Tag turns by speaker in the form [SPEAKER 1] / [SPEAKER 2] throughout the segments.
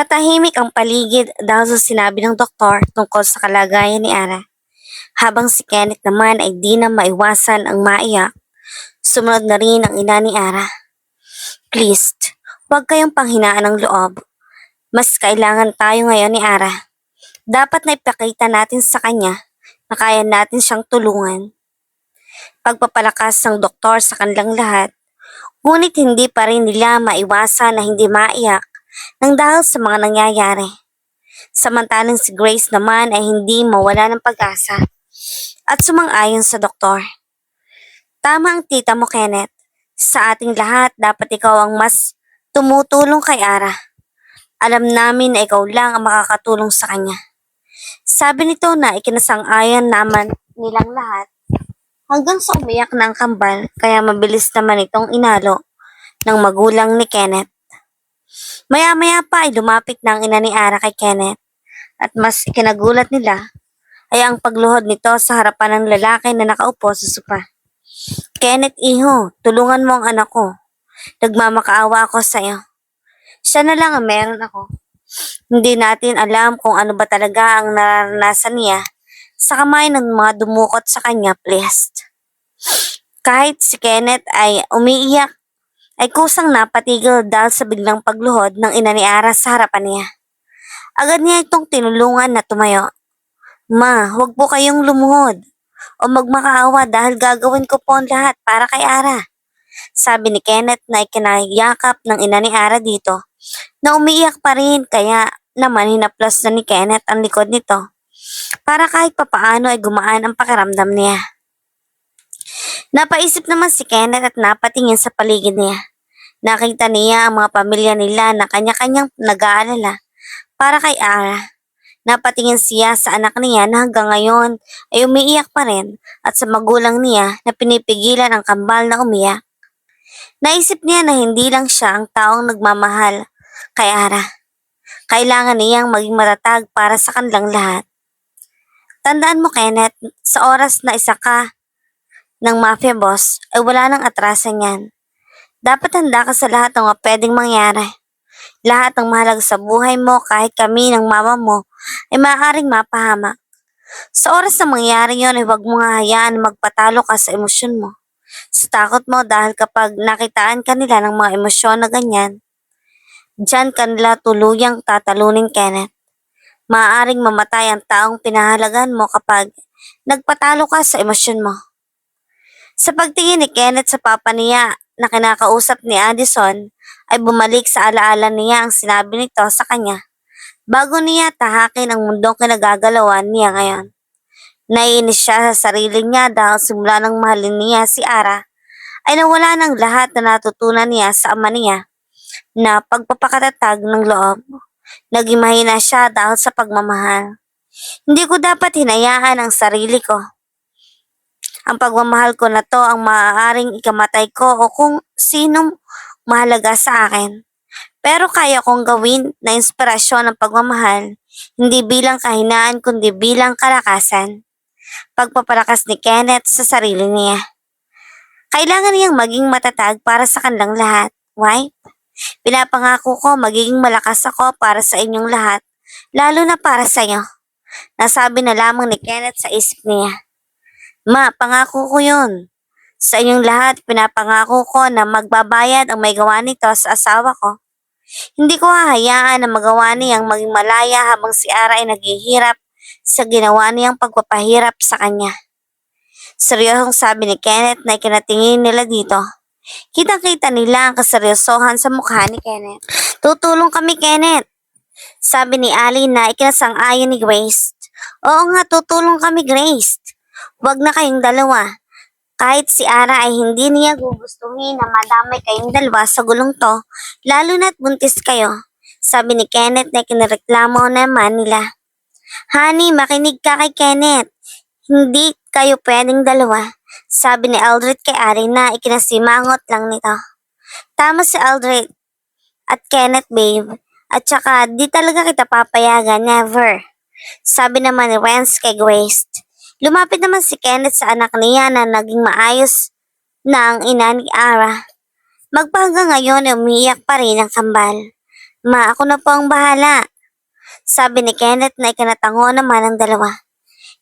[SPEAKER 1] Natahimik ang paligid dahil sa sinabi ng doktor tungkol sa kalagayan ni Ara. Habang si Kenneth naman ay di na maiwasan ang maiyak, sumunod na rin ang ina ni Ara. Please, huwag kayong panghinaan ng loob. Mas kailangan tayo ngayon ni Ara. Dapat na ipakita natin sa kanya na kaya natin siyang tulungan. Pagpapalakas ng doktor sa kanilang lahat, ngunit hindi pa rin nila maiwasan na hindi maiyak nang dahil sa mga nangyayari. Samantalang si Grace naman ay hindi mawala ng pag-asa at sumang-ayon sa doktor. Tama ang tita mo, Kenneth. Sa ating lahat, dapat ikaw ang mas tumutulong kay Ara. Alam namin na ikaw lang ang makakatulong sa kanya. Sabi nito na ikinasang-ayon naman nilang lahat hanggang sa umiyak na ang kambal kaya mabilis naman itong inalo ng magulang ni Kenneth. Maya-maya pa ay lumapit na ang ina ni Ara kay Kenneth at mas ikinagulat nila ay ang pagluhod nito sa harapan ng lalaki na nakaupo sa sopa. Kenneth, iho, tulungan mo ang anak ko. Nagmamakaawa ako sa iyo. Siya na lang ang meron ako. Hindi natin alam kung ano ba talaga ang naranasan niya sa kamay ng mga dumukot sa kanya, please. Kahit si Kenneth ay umiiyak, ay kusang napatigil dahil sa biglang pagluhod ng ina ni Ara sa harapan niya. Agad niya itong tinulungan na tumayo. Ma, huwag po kayong lumuhod o magmakaawa dahil gagawin ko po ang lahat para kay Ara. Sabi ni Kenneth na ikinayakap ng ina ni Ara dito na umiiyak pa rin kaya naman hinaplas na ni Kenneth ang likod nito para kahit papaano ay gumaan ang pakiramdam niya. Napaisip naman si Kenneth at napatingin sa paligid niya. Nakita niya ang mga pamilya nila na kanya-kanyang nag-aalala para kay Ara. Napatingin siya sa anak niya na hanggang ngayon ay umiiyak pa rin at sa magulang niya na pinipigilan ang kambal na umiyak. Naisip niya na hindi lang siya ang taong nagmamahal kay Ara. Kailangan niyang maging matatag para sa kanilang lahat. Tandaan mo, Kenneth, sa oras na isa ka ng mafia boss ay wala nang atrasan yan. Dapat handa ka sa lahat ng mga pwedeng mangyari. Lahat ng mahalaga sa buhay mo kahit kami ng mama mo ay maaaring mapahamak. Sa oras na mangyari yon ay huwag mo hahayaan na magpatalo ka sa emosyon mo. Sa takot mo dahil kapag nakitaan ka nila ng mga emosyon na ganyan, diyan kanila tuluyang tatalunin, Kenneth. Maaaring mamatay ang taong pinahalagan mo kapag nagpatalo ka sa emosyon mo. Sa pagtingin ni Kenneth sa papa niya na kinakausap ni Addison, ay bumalik sa alaala niya ang sinabi nito sa kanya bago niya tahakin ang mundong kinagagalawan niya ngayon. Naiinis siya sa sarili niya dahil simula nang mahalin niya si Ara ay nawala ng lahat na natutunan niya sa ama niya na pagpapakatatag ng loob. Naging mahina siya dahil sa pagmamahal. Hindi ko dapat hinayaan ang sarili ko. Ang pagmamahal ko na to ang maaaring ikamatay ko o kung sinong mahalaga sa akin. Pero kaya kong gawin na inspirasyon ng pagmamahal, hindi bilang kahinaan kundi bilang kalakasan. Pagpapalakas ni Kenneth sa sarili niya. Kailangan niyang maging matatag para sa kanilang lahat. Why? Pinapangako ko magiging malakas ako para sa inyong lahat, lalo na para sa iyo. Nasabi na lamang ni Kenneth sa isip niya. Ma, pangako ko yun. Sa inyong lahat, pinapangako ko na magbabayad ang may gawa nito sa asawa ko. Hindi ko hahayaan na magawa niyang maging malaya habang si Ara ay naghihirap sa ginawa niyang pagpapahirap sa kanya. Seryosong sabi ni Kenneth na ikinatingin nila dito. Kitang-kita nila ang kaseryosohan sa mukha ni Kenneth. Tutulong kami, Kenneth. Sabi ni Ali na ikinasang-ayon ni Grace. Oo nga, tutulong kami, Grace. Huwag na kayong dalawa. Kahit si Ara ay hindi niya gugustuhin na madamay kayong dalawa sa gulong to, lalo na't buntis kayo. Sabi ni Kenneth na kinireklamo naman nila. Honey, makinig ka kay Kenneth. Hindi kayo pwedeng dalawa. Sabi ni Eldred kay Ari na ikinasimangot lang nito. Tama si Eldred at Kenneth, babe. At saka di talaga kita papayagan, never. Sabi naman ni Renz kay Grace. Lumapit naman si Kenneth sa anak niya na naging maayos na ang ina ni Ara. Magpahanggang ngayon ay umiiyak pa rin ang kambal. Ma, ako na po ang bahala. Sabi ni Kenneth na ikinatango naman ang dalawa.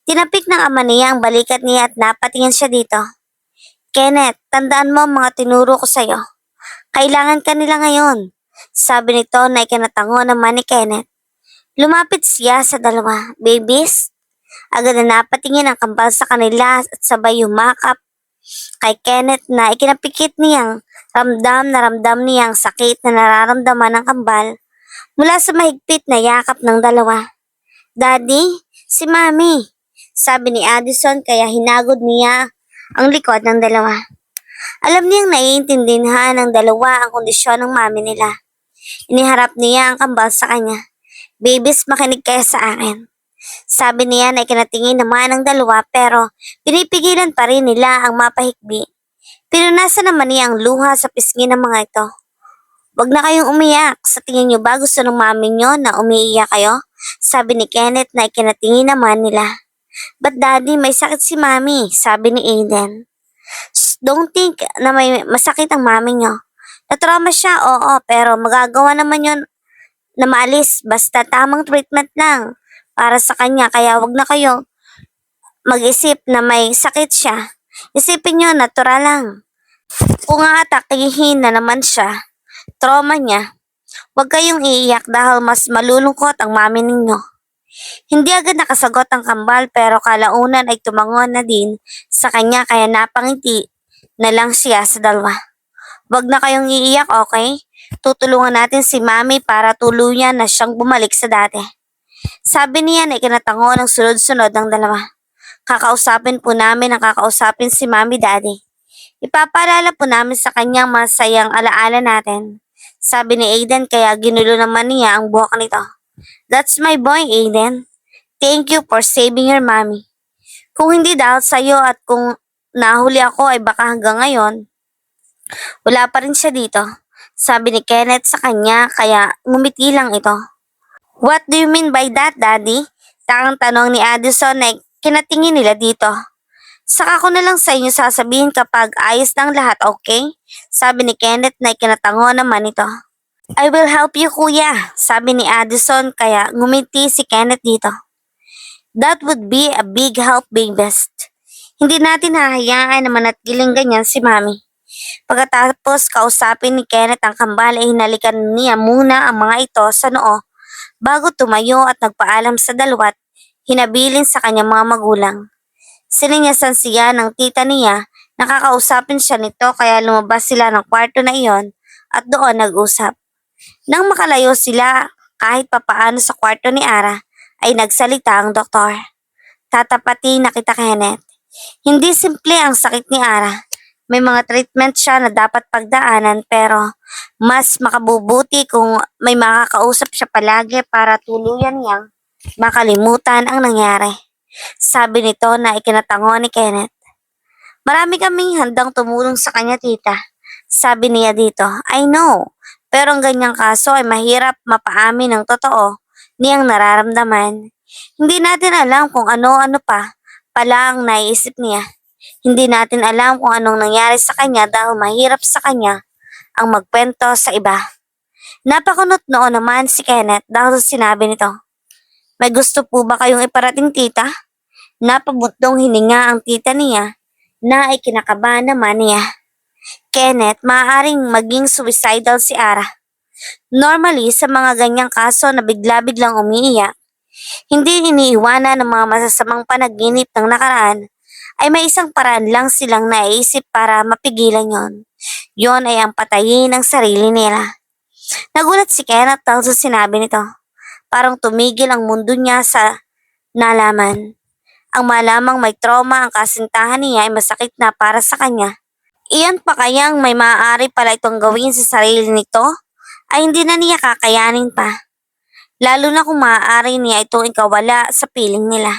[SPEAKER 1] Tinapik ng ama niya ang balikat niya at napatingin siya dito. Kenneth, tandaan mo ang mga tinuro ko sa'yo. Kailangan ka nila ngayon. Sabi nito na ikinatango naman ni Kenneth. Lumapit siya sa dalawa. Babies? Agad na napatingin ang kambal sa kanila at sabay yumakap kay Kenneth na ikinapikit niyang ramdam niyang sakit na nararamdaman ng kambal mula sa mahigpit na yakap ng dalawa. Daddy, si Mami, sabi ni Addison kaya hinagod niya ang likod ng dalawa. Alam niyang naiintindihan ng dalawa ang kondisyon ng mami nila. Iniharap niya ang kambal sa kanya. Babies, makinig kayo sa akin. Sabi niya na ikinatingin naman ng dalawa pero pinipigilan pa rin nila ang mapahikbi. Pinunasan naman niya ang luha sa pisngi ng mga ito. Huwag na kayong umiyak. Sa tingin niyo ba gusto ng mami niyo na umiiyak kayo? Sabi ni Kenneth na ikinatingin naman nila. But daddy, may sakit si mami, sabi ni Aiden. Don't think na may masakit ang mami niyo. Na-trauma siya, oo, pero magagawa naman yon na maalis basta tamang treatment lang para sa kanya kaya wag na kayo mag-isip na may sakit siya. Isipin nyo, natural lang. Kung aatakihin na naman siya, trauma niya, wag kayong iiyak dahil mas malulungkot ang mami ninyo. Hindi agad nakasagot ang kambal pero kalaunan ay tumangon na din sa kanya kaya napangiti na lang siya sa dalawa. Wag na kayong iiyak, okay? Tutulungan natin si mami para tuluyan na siyang bumalik sa dati. Sabi niya na ikinatango ng sunod-sunod ng dalawa. Kakausapin po namin ang kakausapin si mami daddy. Ipapaalala po namin sa kanyang masayang alaala natin. Sabi ni Aiden kaya ginulo naman niya ang buhok nito. That's my boy, Aiden. Thank you for saving your mommy. Kung hindi dahil sa'yo at kung nahuli ako ay baka hanggang ngayon, wala pa rin siya dito. Sabi ni Kenneth sa kanya kaya ngumiti lang ito. What do you mean by that, Daddy? Takang tanong ni Addison na kinatingin nila dito. Saka ko na lang sa inyo sasabihin kapag ayos ng lahat, okay? Sabi ni Kenneth na ikinatango naman ito. I will help you, kuya, sabi ni Addison kaya ngumiti si Kenneth dito. That would be a big help, big best. Hindi natin hahayaan na manatiling ganyan si Mami. Pagkatapos kausapin ni Kenneth ang kambal ay hinalikan niya muna ang mga ito sa noo bago tumayo at nagpaalam sa dalawa't hinabilin sa kanyang mga magulang. Sininyasan siya ng tita niya, nakakausapin siya nito kaya lumabas sila ng kwarto na iyon at doon nag-usap. Nang makalayo sila kahit papaano sa kwarto ni Ara ay nagsalita ang doktor. Tatapati na kita, Kenneth. Hindi simple ang sakit ni Ara. May mga treatment siya na dapat pagdaanan pero mas makabubuti kung may makakausap siya palagi para tuluyan niyang makalimutan ang nangyari. Sabi nito na ikinatango ni Kenneth. Marami kaming handang tumulong sa kanya, tita. Sabi niya dito, I know. Pero ang ganyang kaso ay mahirap mapaamin ng totoo niyang nararamdaman. Hindi natin alam kung ano-ano pa pala ang naiisip niya. Hindi natin alam kung anong nangyari sa kanya dahil mahirap sa kanya ang magkwento sa iba. Napakunot noon naman si Kenneth dahil sinabi nito. May gusto po ba kayong iparating, tita? Napabutong hininga ang tita niya na ay kinakabahan naman niya. Kenneth, maaaring maging suicidal si Ara. Normally, sa mga ganyang kaso na bigla-biglang umiiyak, hindi iniiwanan ng mga masasamang panaginip ng nakaraan, ay may isang paraan lang silang naisip para mapigilan yon. Yon ay ang patayin ang sarili nila. Nagulat si Kenneth dahil sa sinabi nito. Parang tumigil ang mundo niya sa nalaman. Ang malamang may trauma ang kasintahan niya ay masakit na para sa kanya. Iyan pa kayang may maaari pala itong gawin sa sarili nito ay hindi na niya kakayanin pa. Lalo na kung maaari niya itong ikawala sa piling nila.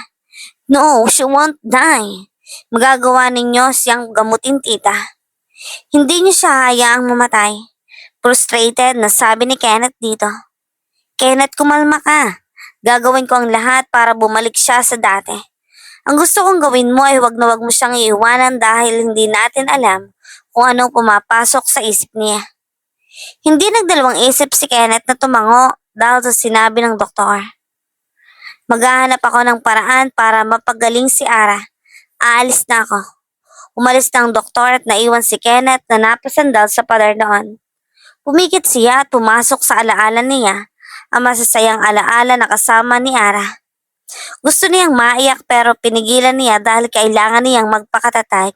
[SPEAKER 1] No, she won't die. Magagawa ninyo siyang gamutin, tita. Hindi niyo siya hayaang mamatay. Frustrated na sabi ni Kenneth dito. Kenneth, kumalma ka. Gagawin ko ang lahat para bumalik siya sa dati. Ang gusto kong gawin mo ay wag na wag mo siyang iiwanan dahil hindi natin alam kung anong pumapasok sa isip niya. Hindi nagdalawang isip si Kenneth na tumango dahil sa sinabi ng doktor. Maghahanap ako ng paraan para mapagaling si Ara. Aalis na ako. Umalis na ang doktor at naiwan si Kenneth na napasandal sa pader noon. Pumikit siya at pumasok sa alaala niya ang masasayang alaala na kasama ni Ara. Gusto niyang maiyak pero pinigilan niya dahil kailangan niyang magpakatatag.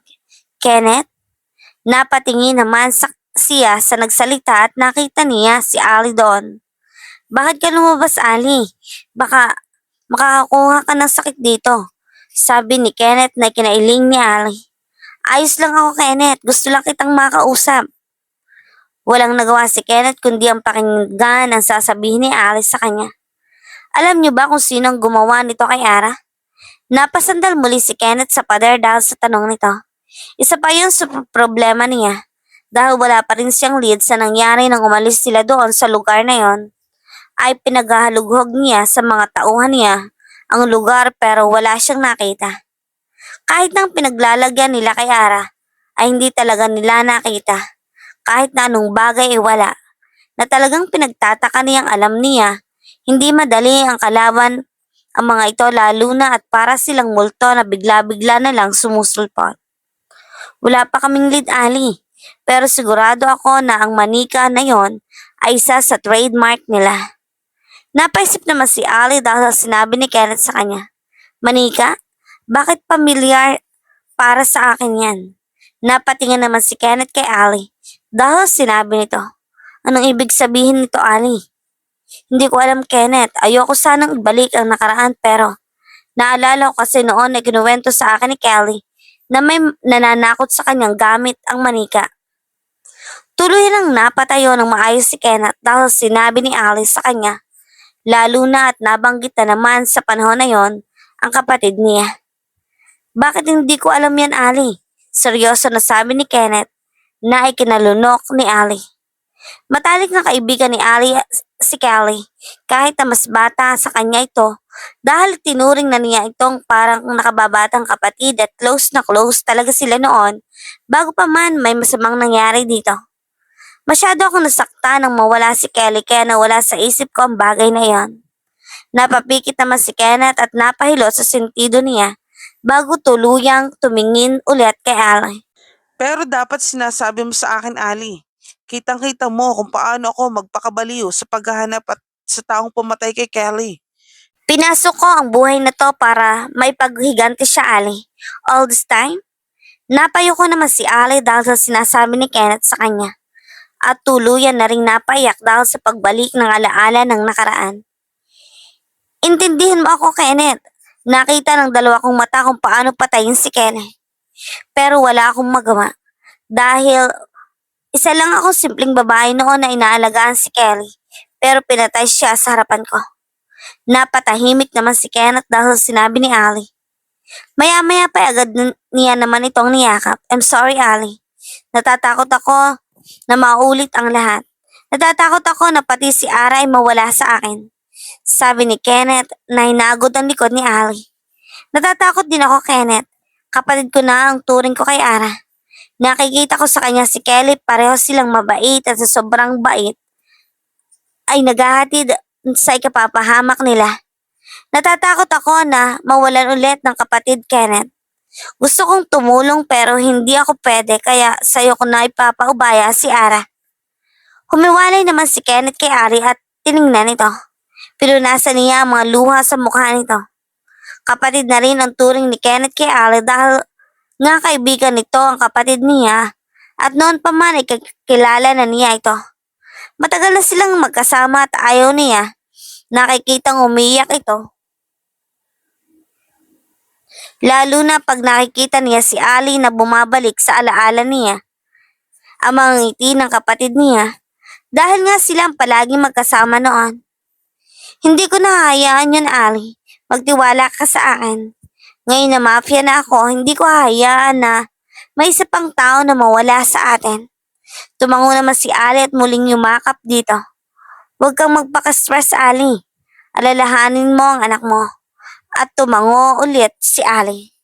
[SPEAKER 1] Kenneth? Napatingin naman siya sa nagsalita at nakita niya si Ali doon. Bakit ka lumabas, Ali? Baka makakakuha ka ng sakit dito. Sabi ni Kenneth na kinailing ni Ali. Ayos lang ako, Kenneth. Gusto lang kitang makausap. Walang nagawa si Kenneth kundi ang pakinggan ang sasabihin ni Ali sa kanya. Alam niyo ba kung sino ang gumawa nito kay Ara? Napasandal muli si Kenneth sa pader dahil sa tanong nito. Isa pa yun sa problema niya. Dahil wala pa rin siyang lead sa nangyari nang umalis sila doon sa lugar na yon, ay pinaghahalughog niya sa mga tauhan niya ang lugar pero wala siyang nakita. Kahit nang pinaglalagyan nila kay Ara, ay hindi talaga nila nakita. Kahit na anong bagay ay wala, na talagang pinagtataka niyang alam niya, hindi madali ang kalaban ang mga ito lalo na at para silang multo na bigla-bigla na lang sumusulpot. Wala pa kaming lead, Ali, pero sigurado ako na ang manika na yon ay isa sa trademark nila. Napaisip naman si Ali dahil sinabi ni Kenneth sa kanya, Manika? Bakit pamilyar para sa akin yan? Napatingin naman si Kenneth kay Ali dahil sinabi nito, Anong ibig sabihin nito, Ali? Hindi ko alam, Kenneth. Ayoko sanang ibalik ang nakaraan pero naalala ko kasi noon na kinuwento sa akin ni Kelly na may nananakot sa kanyang gamit ang manika. Tuloy lang napatayo ng maayos si Kenneth dahil sinabi ni Alice sa kanya, lalo na at nabanggit na naman sa panahon na yon ang kapatid niya. Bakit hindi ko alam yan, Ali? Seryoso na sabi ni Kenneth na ikinalunok ni Ali. Matalik na kaibigan ni Ali si Kelly kahit na mas bata sa kanya ito dahil tinuring na niya itong parang nakababatang kapatid at close na close talaga sila noon bago pa man may masamang nangyari dito. Masyado akong nasakta nang mawala si Kelly kaya nawala sa isip ko ang bagay na iyon. Napapikit naman si Kenneth at napahilo sa sentido niya bago tuluyang tumingin ulit kay Ali.
[SPEAKER 2] Pero dapat sinasabi mo sa akin, Ali. Kitang-kita mo kung paano ako magpakabaliw sa paghahanap at sa taong pumatay kay Kelly.
[SPEAKER 1] Pinasok ko ang buhay na to para may paghiganti siya, Ali. All this time? Napayo ko naman si Ali dahil sa sinasabi ni Kenneth sa kanya. At tuluyan na ring napaiyak dahil sa pagbalik ng alaala ng nakaraan. Intindihin mo ako, Kenneth. Nakita ng dalawa kong mata kung paano patayin si Kenneth. Pero wala akong magawa. Dahil isa lang ako simpleng babae noon na inaalagaan si Kelly. Pero pinatay siya sa harapan ko. Napatahimik naman si Kenneth dahil sinabi ni Ali. Maya-maya pa agad niya naman itong niyakap. I'm sorry, Ali. Natatakot ako na maulit ang lahat. Natatakot ako na pati si Ara ay mawala sa akin. Sabi ni Kenneth na hinagod ang likod ni Ali. Natatakot din ako, Kenneth. Kapatid ko na ang turing ko kay Ara. Nakikita ko sa kanya si Kelly, pareho silang mabait at sa sobrang bait ay naghahatid sa ikapapahamak nila. Natatakot ako na mawalan ulit ng kapatid, Kenneth. Gusto kong tumulong pero hindi ako pwede kaya sa'yo ko na ipapaubaya si Ara. Humiwalay naman si Kenneth kay Ari at tiningnan ito. Pinunasan niya ang mga luha sa mukha nito. Kapatid na rin ang turing ni Kenneth kay Ari dahil nga kaibigan nito ang kapatid niya at noon pa man ay kilala na niya ito. Matagal na silang magkasama at ayaw niya. Nakikitang umiyak ito. Lalo na pag nakikita niya si Ali na bumabalik sa alaala niya. Ang mga ngiti ng kapatid niya. Dahil nga silang palaging magkasama noon. Hindi ko nahahayaan yun, Ali. Magtiwala ka sa akin. Ngayon na mafia na ako, hindi ko hahayaan na may isa pang tao na mawala sa atin. Tumango naman si Ali at muling yumakap dito. Huwag kang magpaka-stress, Ali. Alalahanin mo ang anak mo. At tumango ulit si Ali.